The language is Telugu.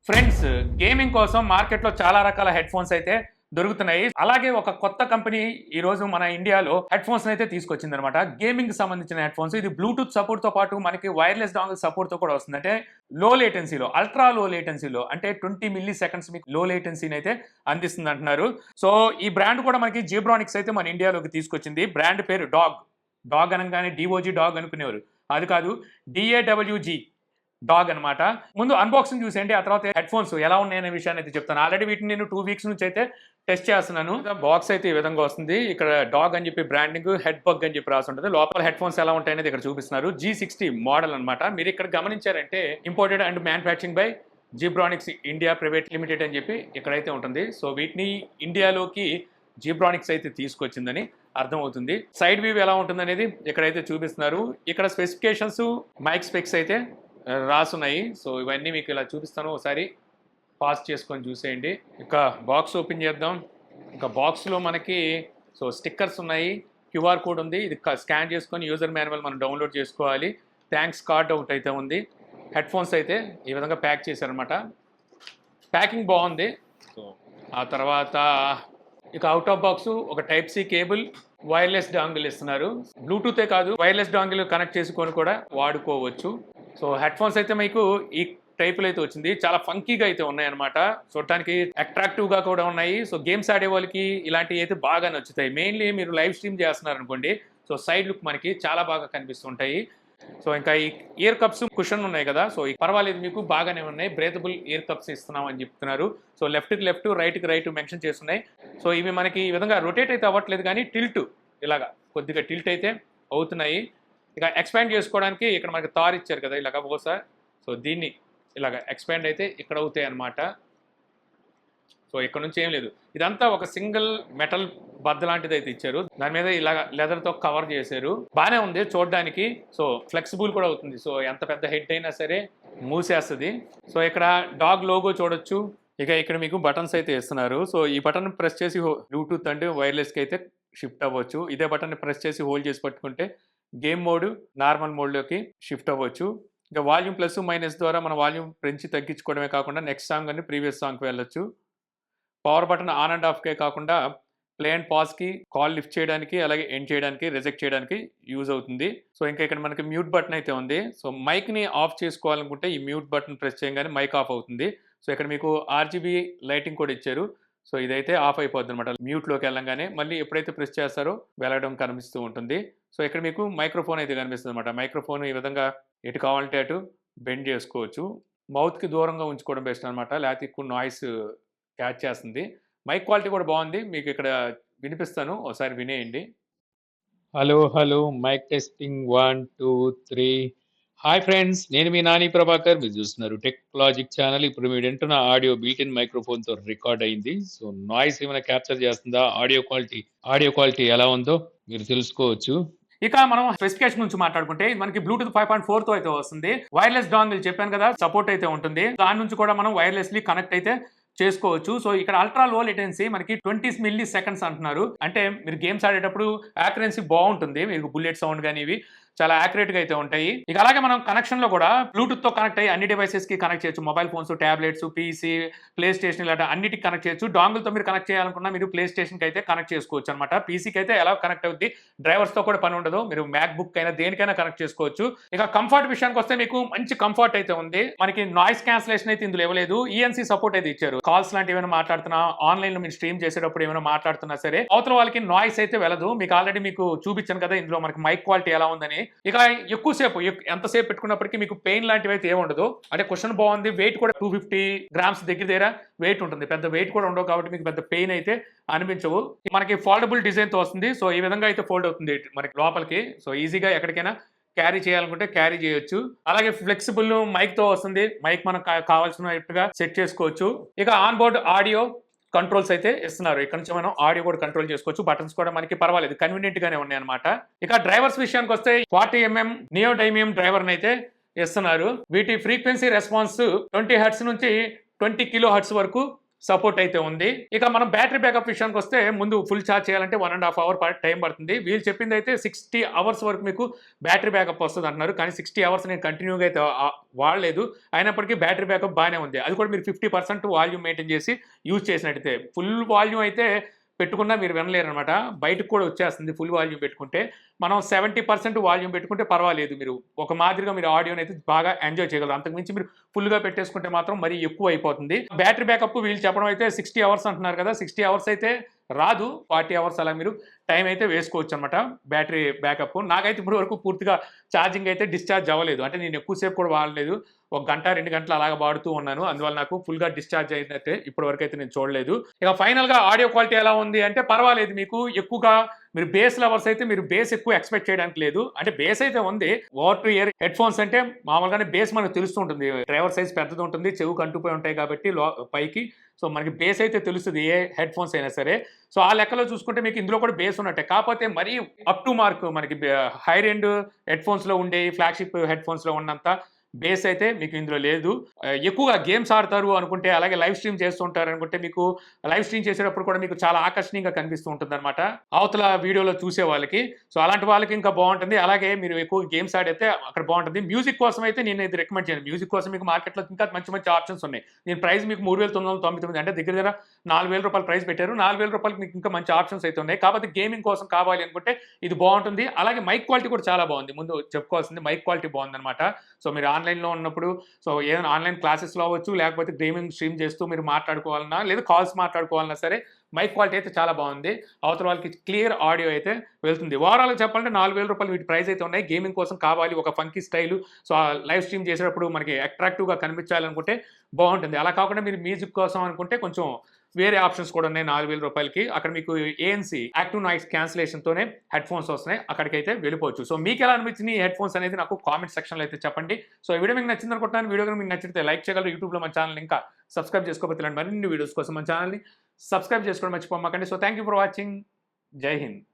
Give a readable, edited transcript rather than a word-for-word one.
ఫ్రెండ్స్, గేమింగ్ కోసం మార్కెట్లో చాలా రకాల హెడ్ ఫోన్స్ అయితే దొరుకుతున్నాయి. అలాగే ఒక కొత్త కంపెనీ ఈ రోజు మన ఇండియాలో హెడ్ ఫోన్స్ అయితే తీసుకొచ్చింది అనమాట. గేమింగ్ కి సంబంధించిన హెడ్ ఫోన్స్. ఇది బ్లూటూత్ సపోర్ట్ తో పాటు మనకి వైర్లెస్ డాంగిల్ సపోర్ట్ తో కూడా వస్తుంది. అంటే లో లేటెన్సీలో, అల్ట్రా లో లేటెన్సీలో, అంటే 20 మిల్లీ సెకండ్స్ మీకు లో లేటెన్సీని అయితే అందిస్తుంది అంటున్నారు. సో ఈ బ్రాండ్ కూడా మనకి జీబ్రానిక్స్ అయితే మన ఇండియాలోకి తీసుకొచ్చింది. బ్రాండ్ పేరు డాగ్ అనగానే డిఓజీ డాగ్ అనుకునేవారు. అది కాదు, DAWG డాగ్ అనమాట. ముందు అన్బాక్సింగ్ చూసేయండి, ఆ తర్వాత హెడ్ ఫోన్స్ ఎలా ఉన్నాయనే విషయాన్ని అయితే చెప్తాను. ఆల్రెడీ వీటిని నేను 2 వీక్స్ నుంచి అయితే టెస్ట్ చేస్తున్నాను. బాక్స్ అయితే ఈ విధంగా వస్తుంది. ఇక్కడ డాగ్ అని చెప్పి బ్రాండింగ్, హెడ్ బగ్ అని చెప్పి రాసి ఉంటుంది. లోపల హెడ్ ఫోన్స్ ఎలా ఉంటాయనేది ఇక్కడ చూపిస్తున్నారు. G60 మోడల్ అనమాట. మీరు ఇక్కడ గమనించారంటే imported and manufacturing by Zebronics India private limited అని చెప్పి ఇక్కడైతే ఉంటుంది. సో వీటిని ఇండియాలోకి జీబ్రానిక్స్ అయితే తీసుకొచ్చిందని అర్థమవుతుంది. సైడ్ వ్యూ ఎలా ఉంటుంది అనేది ఇక్కడైతే చూపిస్తున్నారు. ఇక్కడ స్పెసిఫికేషన్స్, మైక్ స్పెక్స్ అయితే రాసున్నాయి. సో ఇవన్నీ మీకు ఇలా చూపిస్తాను, ఒకసారి పాస్ చేసుకొని చూసేయండి. ఇక బాక్స్ ఓపెన్ చేద్దాం. ఇంకా బాక్స్లో మనకి స్టిక్కర్స్ ఉన్నాయి, క్యూఆర్ కోడ్ ఉంది. ఇది స్కాన్ చేసుకొని యూజర్ మాన్యువల్ మనం డౌన్లోడ్ చేసుకోవాలి. థ్యాంక్స్ కార్డ్ ఒకటి అయితే ఉంది. హెడ్ ఫోన్స్ అయితే ఈ విధంగా ప్యాక్ చేశారనమాట. ప్యాకింగ్ బాగుంది. సో ఆ తర్వాత ఇక అవుట్ ఆఫ్ బాక్స్ ఒక type C cable, wireless dongle ఇస్తున్నారు. బ్లూటూతే కాదు, వైర్లెస్ డాంగిల్ కనెక్ట్ చేసుకొని కూడా వాడుకోవచ్చు. సో హెడ్ ఫోన్స్ అయితే మీకు ఈ టైపులో అయితే వచ్చింది. చాలా ఫంకీగా అయితే ఉన్నాయన్నమాట. చూడటానికి అట్రాక్టివ్గా కూడా ఉన్నాయి. సో గేమ్స్ ఆడే వాళ్ళకి ఇలాంటివి అయితే బాగా నచ్చుతాయి. మెయిన్లీ మీరు లైవ్ స్ట్రీమ్ చేస్తున్నారు అనుకోండి, సో సైడ్ లుక్ మనకి చాలా బాగా కనిపిస్తుంటాయి. సో ఇంకా ఈ ఇయర్ కప్స్ కుషన్ ఉన్నాయి కదా, సో పర్వాలేదు, మీకు బాగానే ఉన్నాయి. బ్రేతబుల్ ఇయర్ కప్స్ ఇస్తున్నాం అని చెప్తున్నారు. సో లెఫ్ట్కి లెఫ్ట్, రైట్కి రైట్ మెన్షన్ చేస్తున్నాయి. సో ఇవి మనకి ఈ విధంగా రొటేట్ అయితే అవ్వట్లేదు, కానీ టిల్ట్ ఇలాగా కొద్దిగా టిల్ట్ అయితే అవుతున్నాయి. ఇక ఎక్స్పాండ్ చేసుకోవడానికి ఇక్కడ మనకి తార్ ఇచ్చారు కదా ఇలాగ బహుశా. సో దీన్ని ఇలాగ ఎక్స్పాండ్ అయితే ఇక్కడ అవుతాయి అన్నమాట. సో ఇక్కడ నుంచి ఏం లేదు, ఇదంతా ఒక సింగిల్ మెటల్ బద్ద లాంటిది అయితే ఇచ్చారు. దాని మీద ఇలాగ లెదర్తో కవర్ చేశారు. బాగానే ఉంది చూడడానికి. సో ఫ్లెక్సిబుల్ కూడా అవుతుంది. సో ఎంత పెద్ద హెడ్ అయినా సరే మూసేస్తుంది. సో ఇక్కడ డాగ్ లోగో చూడొచ్చు. ఇక ఇక్కడ మీకు బటన్స్ అయితే ఇస్తున్నారు. సో ఈ బటన్ ప్రెస్ చేసి బ్లూటూత్ అండ్ వైర్లెస్కి అయితే షిఫ్ట్ అవ్వచ్చు. ఇదే బటన్ ప్రెస్ చేసి హోల్డ్ చేసి పట్టుకుంటే గేమ్ మోడ్, నార్మల్ మోడ్లోకి షిఫ్ట్ అవ్వచ్చు. ఇంకా వాల్యూమ్ ప్లస్ మైనస్ ద్వారా మన వాల్యూమ్ పెంచి తగ్గించుకోవడమే కాకుండా నెక్స్ట్ సాంగ్ అని ప్రీవియస్ సాంగ్కి వెళ్ళొచ్చు. పవర్ బటన్ ఆన్ అండ్ ఆఫ్కే కాకుండా ప్లే అండ్ పాజ్కి, కాల్ లిఫ్ట్ చేయడానికి, అలాగే ఎండ్ చేయడానికి, రిజెక్ట్ చేయడానికి యూజ్ అవుతుంది. సో ఇంకా ఇక్కడ మనకి మ్యూట్ బటన్ అయితే ఉంది. సో మైక్ని ఆఫ్ చేసుకోవాలనుకుంటే ఈ మ్యూట్ బటన్ ప్రెస్ చేయగానే మైక్ ఆఫ్ అవుతుంది. సో ఇక్కడ మీకు RGB లైటింగ్ కూడా ఇచ్చారు. సో ఇదైతే ఆఫ్ అయిపోద్ది అనమాట. మ్యూట్లోకి వెళ్ళంగానే మళ్ళీ ఎప్పుడైతే ప్రెస్ చేస్తారో వెలగడం కనిపిస్తూ ఉంటుంది. సో ఇక్కడ మీకు మైక్రోఫోన్ అయితే కనిపిస్తుంది అనమాట. మైక్రోఫోన్ ఈ విధంగా ఎటు కావాలంటే అటు బెండ్ చేసుకోవచ్చు. మౌత్కి దూరంగా ఉంచుకోవడం బెస్ట్ అనమాట, లేకపోతే ఎక్కువ నాయిస్ క్యాచ్ చేస్తుంది. మైక్ క్వాలిటీ కూడా బాగుంది. మీకు ఇక్కడ వినిపిస్తాను, ఒకసారి వినేయండి. Hello mic testing 1 2 3. Hi friends, నేను మీ నాని ప్రభాకర్. మీరు చూస్తున్నారు టెక్ లాజిక్ ఛానల్. ఇప్పుడు మీరు వింటున్న ఆడియో బీటెన్ మైక్రోఫోన్ తో రికార్డ్ అయింది. సో నాయిస్ ఏమైనా క్యాప్చర్ చేస్తుందా, ఆడియో క్వాలిటీ ఎలా ఉందో మీరు తెలుసుకోవచ్చు. ఇక మనం స్పెసిఫికేషన్ నుంచి మాట్లాడుకుంటే మనకి బ్లూటూత్ 5.4 తో అయితే వస్తుంది. వైర్లెస్ డాంగిల్ చెప్పాను కదా, సపోర్ట్ అయితే ఉంటుంది. దాని నుంచి కూడా మనం వైర్లెస్లీ కనెక్ట్ అయితే చేసుకోవచ్చు. సో ఇక్కడ అల్ట్రా లో లేటెన్సీ మనకి 20 మిల్లీ సెకండ్స్ అంటున్నారు. అంటే మీరు గేమ్స్ ఆడేటప్పుడు యాక్యురసీ బాగుంటుంది. మీకు బుల్లెట్ సౌండ్ కానీ ఇవి చాలా యాక్యురేట్ గా అయితే ఉంటాయి. ఇక అలాగే మనం కనెక్షన్ లో కూడా బ్లూటూత్ తో కనెక్ట్ అయ్యి అన్ని డివైసెస్ కి కనెక్ట్ చేయొచ్చు. Mobile phones, tablets, PC, play station ఇలాంటి అన్నిటికి కనెక్ట్ చేయొచ్చు. డాంగిల్ తో మీరు కనెక్ట్ చేయాలనుకున్నా మీరు ప్లే స్టేషన్ కి అయితే కనెక్ట్ చేసుకోవచ్చు అనమాట. పీసీకి అయితే ఎలా కనెక్ట్ అవుద్ది, డ్రైవర్స్ తో కూడా పని ఉండదు. మీరు మ్యాక్ బుక్ అయినా దేనికైనా కనెక్ట్ చేసుకోవచ్చు. ఇక కంఫర్ట్ విషయానికి వస్తే మీకు మంచి కంఫర్ట్ అయితే ఉంది. మనకి నాయిస్ క్యాన్సిలేషన్ అయితే ఇందులో ఇవ్వలేదు. ENC సపోర్ట్ అయితే ఇచ్చారు. కాల్స్ లాంటివి ఏమైనా మాట్లాడుతున్నా, ఆన్లైన్ లో మీరు స్ట్రీమ్ చేసేటప్పుడు ఏమైనా మాట్లాడుతున్నా సరే అవతల వాళ్ళకి నాయిస్ అయితే వెళ్ళదు. మీకు ఆల్రెడీ మీకు చూపించాను కదా ఇందులో మనకి మైక్ క్వాలిటీ ఎలా ఉందని. ఇక ఎక్కువసేపు ఎంతసేపు పెట్టుకున్నప్పటికీ మీకు పెయిన్ లాంటివి అయితే ఏముండదు. అంటే క్వశ్చన్ బాగుంది. వెయిట్ కూడా 250 గ్రామ్స్ దగ్గర వెయిట్ ఉంటుంది. పెద్ద వెయిట్ కూడా ఉండవు కాబట్టి మీకు పెద్ద పెయిన్ అయితే అనిపించవు. మనకి ఫోల్డబుల్ డిజైన్ తో వస్తుంది. సో ఈ విధంగా అయితే ఫోల్డ్ అవుతుంది మనకి లోపలికి. సో ఈజీగా ఎక్కడికైనా క్యారీ చేయాలనుకుంటే క్యారీ చేయొచ్చు. అలాగే ఫ్లెక్సిబుల్ మైక్ తో వస్తుంది. మైక్ మనకు కావాల్సినట్టుగా సెట్ చేసుకోవచ్చు. ఇక ఆన్ బోర్డ్ ఆడియో కంట్రోల్స్ అయితే ఇస్తున్నారు. ఇక్కడ నుంచి మనం ఆడియో కూడా కంట్రోల్ చేసుకోవచ్చు. బటన్స్ కూడా మనకి పర్వాలేదు, కన్వీనియంట్ గానే ఉన్నాయి అనమాట. ఇక డ్రైవర్స్ విషయానికి వస్తే 40mm నియోడైమియం డ్రైవర్ అయితే ఇస్తున్నారు. వీటి ఫ్రీక్వెన్సీ రెస్పాన్స్ 20 హెర్ట్జ్ నుంచి 20 కిలో హెర్ట్జ్ వరకు సపోర్ట్ అయితే ఉంది. ఇక మనం బ్యాటరీ బ్యాకప్ విషయానికి వస్తే ముందు ఫుల్ ఛార్జ్ చేయాలంటే 1.5 అవర్ టైం పడుతుంది. వీళ్ళు చెప్పింది అయితే 60 అవర్స్ వరకు మీకు బ్యాటరీ బ్యాకప్ వస్తుంది అంటున్నారు. కానీ 60 అవర్స్ నేను కంటిన్యూగా అయితే వాడలేదు. అయినప్పటికీ బ్యాటరీ బ్యాకప్ బాగానే ఉంది. అది కూడా మీరు 50% వాల్యూమ్ మెయింటైన్ చేసి యూజ్ చేసినట్టయితే. ఫుల్ వాల్యూమ్ అయితే పెట్టుకున్నా మీరు వినలేరనమాట. బయటకు కూడా వచ్చేస్తుంది ఫుల్ వాల్యూమ్ పెట్టుకుంటే. మనం 70% వాల్యూమ్ పెట్టుకుంటే పర్వాలేదు. మీరు ఒక మాదిరిగా మీరు ఆడియోని అయితే బాగా ఎంజాయ్ చేయగలరు. అంతకుమించి మీరు ఫుల్గా పెట్టేసుకుంటే మాత్రం మరీ ఎక్కువ అయిపోతుంది. బ్యాటరీ బ్యాకప్ వీళ్ళు చెప్పడం అయితే 60 అవర్స్ అంటున్నారు కదా. 60 అవర్స్ అయితే రాదు. 40 అవర్స్ అలా మీరు టైం అయితే వేసుకోవచ్చు అనమాట బ్యాటరీ బ్యాకప్. నాకైతే ఇప్పటి వరకు పూర్తిగా ఛార్జింగ్ అయితే డిశ్చార్జ్ అవ్వలేదు. అంటే నేను ఎక్కువసేపు కూడా వాడలేదు. 1 గంట 2 గంటలు అలాగ వాడుతూ ఉన్నాను. అందువల్ల నాకు ఫుల్గా డిశ్చార్జ్ అయినట్టే ఇప్పటి వరకు అయితే నేను చూడలేదు. ఇక ఫైనల్గా ఆడియో క్వాలిటీ ఎలా ఉంది అంటే పర్వాలేదు. మీకు ఎక్కువగా మీరు బేస్ లవర్స్ అయితే మీరు బేస్ ఎక్కువ ఎక్స్పెక్ట్ చేయడానికి లేదు. అంటే బేస్ అయితే ఉంది. Over to year head phones అంటే మామూలుగానే బేస్ మనకు తెలుస్తూ ఉంటుంది. డ్రైవర్ సైజ్ పెద్దది ఉంటుంది, చెవుకు అంటుపోయి ఉంటాయి కాబట్టి పైకి. సో మనకి బేస్ అయితే తెలుస్తుంది ఏ హెడ్ ఫోన్స్ అయినా సరే. సో ఆ లెక్కలో చూసుకుంటే మీకు ఇందులో కూడా బేస్ ఉన్నట్టే. కాకపోతే మరీ అప్ టు మార్క్ మనకి హై ఎండ్ హెడ్ ఫోన్స్లో ఉండే ఫ్లాగ్షిప్ హెడ్ ఫోన్స్లో ఉన్నంత బేస్ అయితే మీకు ఇందులో లేదు. ఎక్కువగా గేమ్స్ ఆడతారు అనుకుంటే, అలాగే లైవ్ స్ట్రీమ్ చేస్తూ ఉంటారు అనుకుంటే మీకు లైవ్ స్ట్రీమ్ చేసేటప్పుడు కూడా మీకు చాలా ఆకర్షణీయంగా కనిపిస్తూ ఉంటుంది అనమాట అవతల వీడియోలో చూసే వాళ్ళకి. సో అలాంటి వాళ్ళకి ఇంకా బాగుంటుంది. అలాగే మీరు ఎక్కువ గేమ్స్ ఆడితే అక్కడ బాగుంటుంది. మ్యూజిక్ కోసం అయితే నేను ఇది రికమెండ్ చేయను. మ్యూజిక్ కోసం మీకు మార్కెట్లో ఇంకా మంచి మంచి ఆప్షన్స్ ఉన్నాయి. నేను ప్రైస్ మీకు 3,999 అంటే దగ్గర 4,000 రూపాయలు ప్రైస్ పెట్టారు. 4,000 రూపాయలకి మీకు ఇంకా మంచి ఆప్షన్స్ అయితే ఉన్నాయి. కాకపోతే గేమింగ్ కోసం కావాలి అనుకుంటే ఇది బాగుంటుంది. అలాగే మైక్ క్వాలిటీ కూడా చాలా బాగుంది. ముందు చెప్పుకోవాల్సింది మైక్ క్వాలిటీ బాగుందన్నమాట. సో మీరు ఆన్లైన్లో ఉన్నప్పుడు సో ఏదైనా ఆన్లైన్ క్లాసెస్లో అవ్వచ్చు, లేకపోతే గేమింగ్ స్ట్రీమ్ చేస్తూ మీరు మాట్లాడుకోవాలన్నా లేదా కాల్స్ మాట్లాడుకోవాలన్నా సరే మైక్ క్వాలిటీ అయితే చాలా బాగుంది. అవతల వాళ్ళకి క్లియర్ ఆడియో అయితే వెళ్తుంది. ఓవరాల్గా చెప్పాలంటే 4,000 రూపాయలు వీటి ప్రైస్ అయితే ఉన్నాయి. గేమింగ్ కోసం కావాలి ఒక ఫంకీ స్టైలు, సో ఆ లైవ్ స్ట్రీమ్ చేసేటప్పుడు మనకి అట్రాక్టివ్గా కనిపించాలనుకుంటే బాగుంటుంది. అలా కాకుండా మీరు మ్యూజిక్ కోసం అనుకుంటే కొంచెం వేరే ఆప్షన్స్ కూడా ఉన్నాయి 4,000 రూపాయలకి. అక్కడ మీకు ఏఎన్సీ యాక్టివ్ నాయిస్ క్యాన్సిలేషన్తోనే హెడ్ ఫోన్స్ వస్తున్నాయి. అక్కడికైతే వెళ్ళిపోవచ్చు. సో మీకు ఎలా అనిపించింది ఈ హెడ్ ఫోన్స్ అనేది నాకు కామెంట్ సెక్షన్లో అయితే చెప్పండి. సో ఈ వీడియో మీకు నచ్చింది అనుకుంటున్నాను. వీడియో మీకు నచ్చితే లైక్ చేయగలరు. యూట్యూబ్లో మన ఛానల్ ఇంకా సబ్స్క్రైబ్ చేసుకోకపోతే ఇలాంటి మరిన్ని వీడియోస్ కోసం మన ఛానల్ని సబ్స్క్రైబ్ చేసుకోవడం మర్చిపోమాకండి. So thank you for watching. జై హింద్.